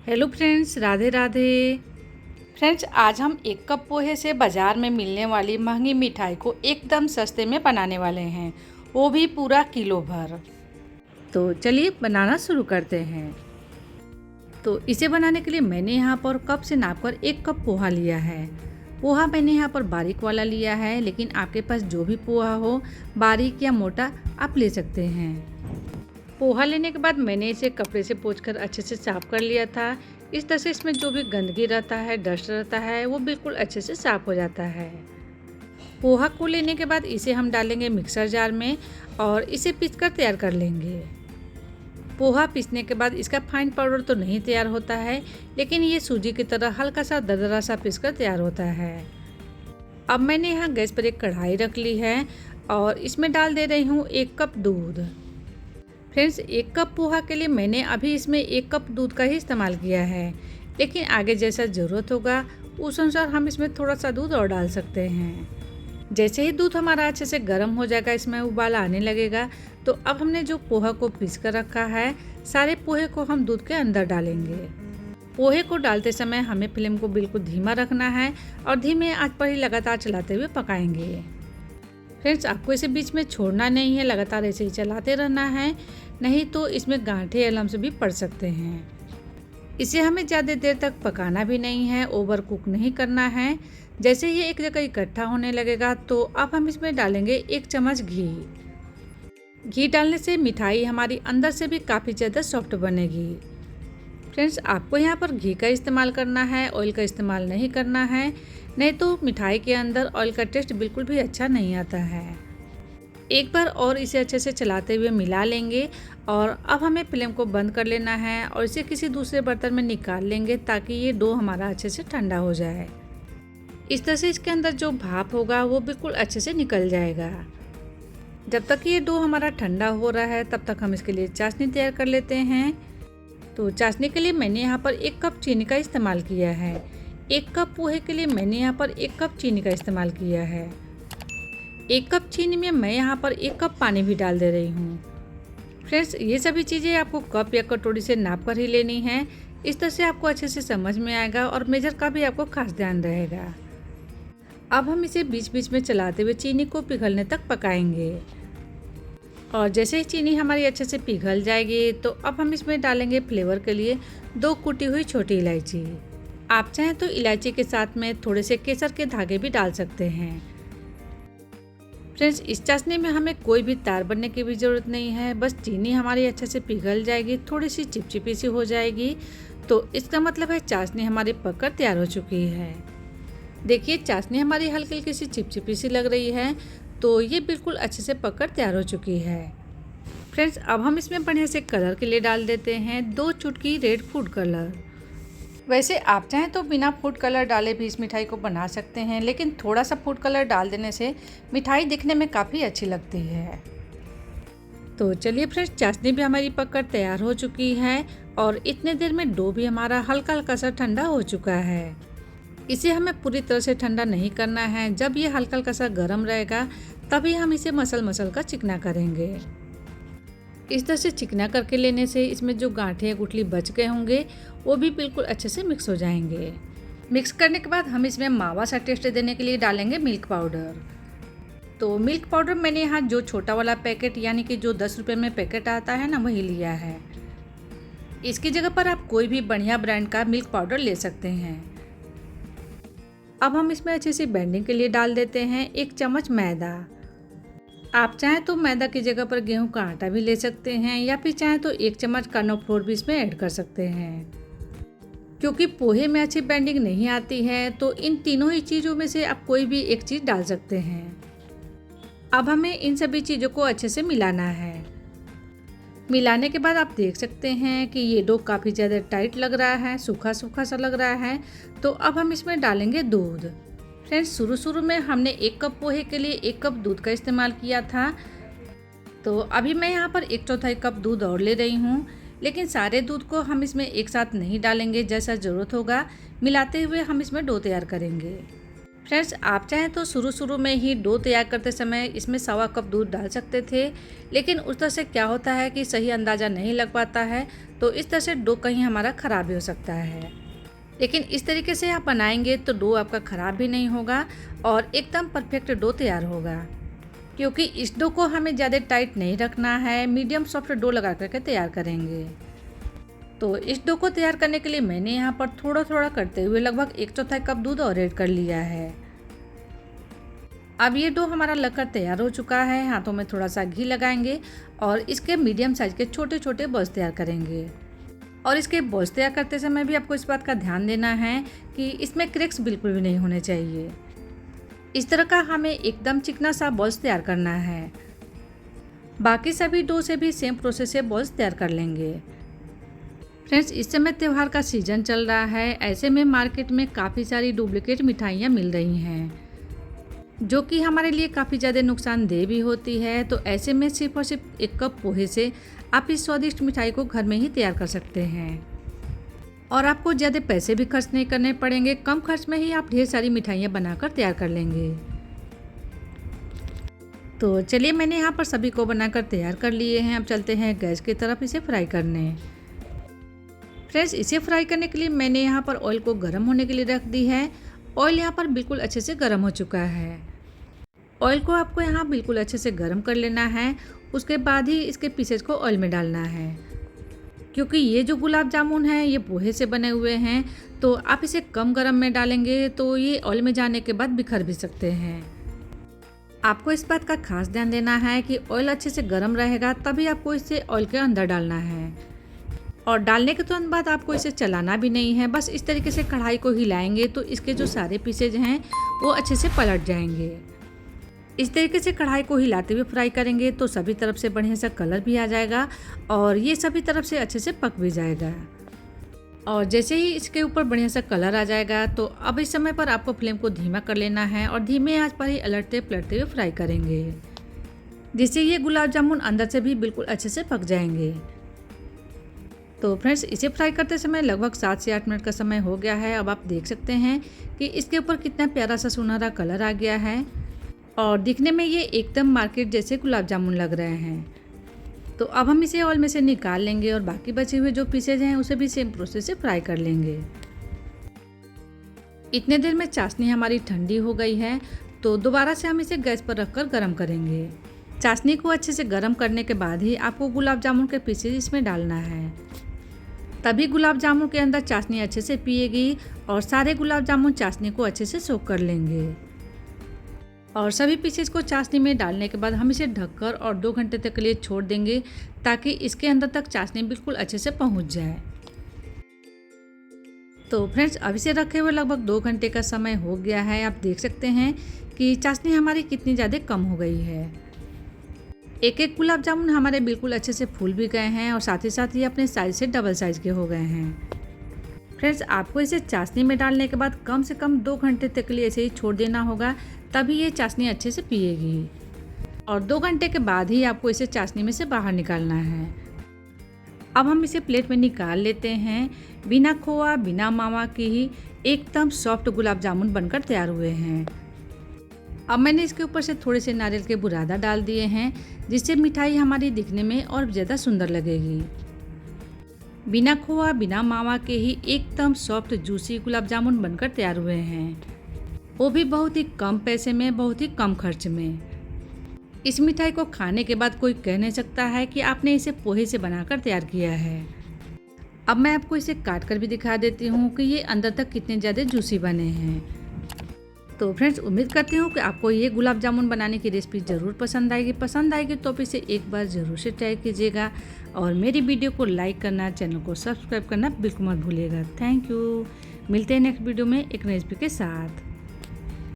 Hello friends, Radhe Radhe. Friends, आज हम 1 cup पोहे से बाज़ार में मिलने वाली महंगी मिठाई को एकदम सस्ते में बनाने वाले हैं, वो भी पूरा किलो भर। तो चलिए बनाना शुरू करते हैं। तो इसे बनाने के लिए मैंने यहाँ पर कप से नापकर 1 कप पोहा लिया है। पोहा मैंने यहाँ पर बारीक वाला लिया है, लेकिन आपके पास जो भी पोहा हो, बारीक या मोटा, आप ले सकते हैं। पोहा लेने के बाद मैंने इसे कपड़े से पोंछकर अच्छे से साफ़ कर लिया था। इस तरह से इसमें जो भी गंदगी रहता है, डस्ट रहता है, वो बिल्कुल अच्छे से साफ़ हो जाता है। पोहा को लेने के बाद इसे हम डालेंगे मिक्सर जार में और इसे पीसकर तैयार कर लेंगे। पोहा पीसने के बाद इसका फाइन पाउडर तो नहीं तैयार होता है, लेकिन ये सूजी की तरह हल्का सा दरदरा सा पीसकर तैयार होता है। अब मैंने यहाँ गैस पर एक कढ़ाई रख ली है और इसमें डाल दे रही हूँ 1 कप दूध। फ्रेंड्स, 1 कप पोहा के लिए मैंने अभी इसमें 1 कप दूध का ही इस्तेमाल किया है, लेकिन आगे जैसा ज़रूरत होगा उस अनुसार हम इसमें थोड़ा सा दूध और डाल सकते हैं। जैसे ही दूध हमारा अच्छे से गर्म हो जाएगा, इसमें उबाल आने लगेगा, तो अब हमने जो पोहा को पीस कर रखा है, सारे पोहे को हम दूध के अंदर डालेंगे। पोहे को डालते समय हमें फ्लेम को बिल्कुल धीमा रखना है और धीमे आंच पर ही लगातार चलाते हुए पकाएंगे। फ्रेंड्स, आपको इसे बीच में छोड़ना नहीं है, लगातार ऐसे ही चलाते रहना है, नहीं तो इसमें गांठे या लम्स भी पड़ सकते हैं। इसे हमें ज़्यादा देर तक पकाना भी नहीं है, ओवर कुक नहीं करना है। जैसे ही एक जगह इकट्ठा होने लगेगा, तो अब हम इसमें डालेंगे 1 चम्मच घी। घी डालने से मिठाई हमारी अंदर से भी काफ़ी ज़्यादा सॉफ्ट बनेगी। फ्रेंड्स, आपको यहाँ पर घी का इस्तेमाल करना है, ऑयल का इस्तेमाल नहीं करना है, नहीं तो मिठाई के अंदर ऑयल का टेस्ट बिल्कुल भी अच्छा नहीं आता है। एक बार और इसे अच्छे से चलाते हुए मिला लेंगे और अब हमें फ्लेम को बंद कर लेना है और इसे किसी दूसरे बर्तन में निकाल लेंगे, ताकि ये डो हमारा अच्छे से ठंडा हो जाए। इस तरह से इसके अंदर जो भाप होगा वो बिल्कुल अच्छे से निकल जाएगा। जब तक ये डो हमारा ठंडा हो रहा है, तब तक हम इसके लिए चाशनी तैयार कर लेते हैं। तो चाशनी के लिए मैंने यहाँ पर 1 कप चीनी का इस्तेमाल किया है। 1 कप पोहे के लिए मैंने यहाँ पर 1 कप चीनी का इस्तेमाल किया है। 1 कप चीनी में मैं यहाँ पर 1 कप पानी भी डाल दे रही हूँ। फ्रेंड्स, ये सभी चीज़ें आपको कप या कटोरी से नाप कर ही लेनी है। इस तरह से आपको अच्छे से समझ में आएगा और मेजर का भी आपको खास ध्यान रहेगा। अब हम इसे बीच बीच में चलाते हुए चीनी को पिघलने तक पकाएंगे और जैसे ही चीनी हमारी अच्छे से पिघल जाएगी, तो अब हम इसमें डालेंगे फ्लेवर के लिए 2 कुटी हुई छोटी इलायची। आप चाहें तो इलायची के साथ में थोड़े से केसर के धागे भी डाल सकते हैं। फ्रेंड्स, इस चाशनी में हमें कोई भी तार बनने की भी ज़रूरत नहीं है, बस चीनी हमारी अच्छे से पिघल जाएगी, थोड़ी सी चिपचिपी सी हो जाएगी, तो इसका मतलब है चाशनी हमारी पककर तैयार हो चुकी है। देखिए, चाशनी हमारी हल्की हल्की सी चिपचिपी सी लग रही है, तो ये बिल्कुल अच्छे से पककर तैयार हो चुकी है। फ्रेंड्स, अब हम इसमें बढ़िया से कलर के लिए डाल देते हैं 2 चुटकी रेड फूड कलर। वैसे आप चाहें तो बिना फूड कलर डाले भी इस मिठाई को बना सकते हैं, लेकिन थोड़ा सा फूड कलर डाल देने से मिठाई दिखने में काफ़ी अच्छी लगती है। तो चलिए फ्रेंड्स, चाशनी भी हमारी पककर तैयार हो चुकी है और इतने देर में डो भी हमारा हल्का हल्का सा ठंडा हो चुका है। इसे हमें पूरी तरह से ठंडा नहीं करना है। जब ये हल्का हल्का सा गर्म रहेगा, तभी हम इसे मसल कर चिकना करेंगे। इस तरह से चिकना करके लेने से इसमें जो गांठे या गुठली बच गए होंगे, वो भी बिल्कुल अच्छे से मिक्स हो जाएंगे। मिक्स करने के बाद हम इसमें मावा सा टेस्ट देने के लिए डालेंगे मिल्क पाउडर। तो मिल्क पाउडर मैंने यहाँ जो छोटा वाला पैकेट, यानी कि जो 10 रुपये में पैकेट आता है ना, वही लिया है। इसकी जगह पर आप कोई भी बढ़िया ब्रांड का मिल्क पाउडर ले सकते हैं। अब हम इसमें अच्छे से बाइंडिंग के लिए डाल देते हैं 1 चम्मच मैदा। आप चाहें तो मैदा की जगह पर गेहूं का आटा भी ले सकते हैं, या फिर चाहें तो 1 चम्मच कॉर्नफ्लोर भी इसमें ऐड कर सकते हैं। क्योंकि पोहे में अच्छी बाइंडिंग नहीं आती है, तो इन तीनों ही चीज़ों में से आप कोई भी एक चीज़ डाल सकते हैं। अब हमें इन सभी चीज़ों को अच्छे से मिलाना है। मिलाने के बाद आप देख सकते हैं कि ये डो काफ़ी ज़्यादा टाइट लग रहा है, सूखा सूखा सा लग रहा है। तो अब हम इसमें डालेंगे दूध। फ्रेंड्स, शुरू में हमने 1 कप पोहे के लिए 1 कप दूध का इस्तेमाल किया था, तो अभी मैं यहाँ पर 1/4 कप दूध और ले रही हूँ, लेकिन सारे दूध को हम इसमें एक साथ नहीं डालेंगे। जैसा ज़रूरत होगा मिलाते हुए हम इसमें डो तैयार करेंगे। फ्रेंड्स, आप चाहें तो शुरू में ही डो तैयार करते समय इसमें 1.25 कप दूध डाल सकते थे, लेकिन उस तरह से क्या होता है कि सही अंदाज़ा नहीं लग पाता है, तो इस तरह से डो कहीं हमारा ख़राब भी हो सकता है। लेकिन इस तरीके से आप बनाएंगे तो डो आपका ख़राब भी नहीं होगा और एकदम परफेक्ट डो तैयार होगा। क्योंकि इस डो को हमें ज़्यादा टाइट नहीं रखना है, मीडियम सॉफ्ट डो लगा करके तैयार करेंगे। तो इस डो को तैयार करने के लिए मैंने यहाँ पर थोड़ा थोड़ा करते हुए लगभग 1/4 कप दूध और ऐड कर लिया है। अब ये डो हमारा लगकर तैयार हो चुका है। हाथों में थोड़ा सा घी लगाएंगे और इसके मीडियम साइज के छोटे छोटे बॉल्स तैयार करेंगे। और इसके बॉल्स तैयार करते समय भी आपको इस बात का ध्यान देना है कि इसमें क्रैक्स बिल्कुल भी नहीं होने चाहिए। इस तरह का हमें एकदम चिकना सा बॉल्स तैयार करना है। बाकी सभी डो से भी सेम प्रोसेस से बॉल्स तैयार कर लेंगे। फ्रेंड्स, इस समय त्यौहार का सीज़न चल रहा है। ऐसे में मार्केट में काफ़ी सारी डुप्लीकेट मिठाइयाँ मिल रही हैं, जो कि हमारे लिए काफ़ी ज़्यादा नुकसानदेह भी होती है। तो ऐसे में सिर्फ और सिर्फ 1 कप पोहे से आप इस स्वादिष्ट मिठाई को घर में ही तैयार कर सकते हैं और आपको ज़्यादा पैसे भी खर्च नहीं करने पड़ेंगे। कम खर्च में ही आप ढेर सारी मिठाइयाँ बनाकर तैयार कर लेंगे। तो चलिए, मैंने यहाँ पर सभी को बनाकर तैयार कर लिए हैं। अब चलते हैं गैस की तरफ इसे फ्राई करने। फ्रेंड्स, इसे फ्राई करने के लिए मैंने यहाँ पर ऑयल को गर्म होने के लिए रख दी है। ऑयल यहाँ पर बिल्कुल अच्छे से गर्म हो चुका है। ऑयल को आपको यहाँ बिल्कुल अच्छे से गर्म कर लेना है। उसके बाद ही इसके पीसेज को ऑयल में डालना है। क्योंकि ये जो गुलाब जामुन है ये पोहे से बने हुए हैं, तो आप इसे कम गर्म में डालेंगे तो ये ऑयल में जाने के बाद बिखर भी सकते हैं। आपको इस बात का खास ध्यान देना है कि ऑयल अच्छे से गर्म रहेगा तभी आपको इसे ऑयल के अंदर डालना है। और डालने के तुरंत बाद आपको इसे चलाना भी नहीं है। बस इस तरीके से कढ़ाई को हिलाएंगे तो इसके जो सारे पीसेज हैं वो अच्छे से पलट जाएंगे। इस तरीके से कढ़ाई को हिलाते हुए फ्राई करेंगे तो सभी तरफ से बढ़िया सा कलर भी आ जाएगा और ये सभी तरफ से अच्छे से पक भी जाएगा। और जैसे ही इसके ऊपर बढ़िया सा कलर आ जाएगा तो अब इस समय पर आपको फ्लेम को धीमा कर लेना है और धीमे आंच पर ही अलटते पलटते हुए फ्राई करेंगे, जिससे ये गुलाब जामुन अंदर से भी बिल्कुल अच्छे से पक जाएंगे। तो फ्रेंड्स, इसे फ्राई करते समय लगभग 7 से 8 मिनट का समय हो गया है। अब आप देख सकते हैं कि इसके ऊपर कितना प्यारा सा सुनहरा कलर आ गया है और दिखने में ये एकदम मार्केट जैसे गुलाब जामुन लग रहे हैं। तो अब हम इसे ऑयल में से निकाल लेंगे और बाकी बचे हुए जो पीसेज हैं उसे भी सेम प्रोसेस से फ्राई कर लेंगे। इतने देर में चाशनी हमारी ठंडी हो गई है, तो दोबारा से हम इसे गैस पर रखकर गर्म करेंगे। चाशनी को अच्छे से गर्म करने के बाद ही आपको गुलाब जामुन के पीसेज इसमें डालना है, तभी गुलाब जामुन के अंदर चाशनी अच्छे से पिएगी और सारे गुलाब जामुन चाशनी को अच्छे से सोख कर लेंगे। और सभी पीसेस को चाशनी में डालने के बाद हम इसे ढककर और 2 घंटे तक के लिए छोड़ देंगे ताकि इसके अंदर तक चाशनी बिल्कुल अच्छे से पहुंच जाए। तो फ्रेंड्स, अब इसे रखे हुए लगभग 2 घंटे का समय हो गया है। आप देख सकते हैं कि चाशनी हमारी कितनी ज़्यादा कम हो गई है। एक एक गुलाब जामुन हमारे बिल्कुल अच्छे से फूल भी गए हैं और साथ ही साथ ये अपने साइज से डबल साइज के हो गए हैं। फ्रेंड्स, आपको इसे चाशनी में डालने के बाद कम से कम 2 घंटे तक के लिए ऐसे ही छोड़ देना होगा, तभी ये चाशनी अच्छे से पिएगी। और 2 घंटे के बाद ही आपको इसे चाशनी में से बाहर निकालना है। अब हम इसे प्लेट में निकाल लेते हैं। बिना खोआ बिना मावा के ही एकदम सॉफ्ट गुलाब जामुन बनकर तैयार हुए हैं। अब मैंने इसके ऊपर से थोड़े से नारियल के बुरादा डाल दिए हैं, जिससे मिठाई हमारी दिखने में और ज़्यादा सुंदर लगेगी। बिना खोआ बिना मावा के ही एकदम सॉफ्ट जूसी गुलाब जामुन बनकर तैयार हुए हैं, वो भी बहुत ही कम पैसे में, बहुत ही कम खर्च में। इस मिठाई को खाने के बाद कोई कह नहीं सकता है कि आपने इसे पोहे से बनाकर तैयार किया है। अब मैं आपको इसे काट कर भी दिखा देती हूँ कि ये अंदर तक कितने ज़्यादा जूसी बने हैं। तो फ्रेंड्स, उम्मीद करती हूँ कि आपको ये गुलाब जामुन बनाने की रेसिपी ज़रूर पसंद आएगी। पसंद आएगी तो आप इसे एक बार ज़रूर से ट्राई कीजिएगा और मेरी वीडियो को लाइक करना, चैनल को सब्सक्राइब करना बिल्कुल मत भूलिएगा। Thank you. मिलते हैं नेक्स्ट वीडियो में एक नई रेसिपी के साथ।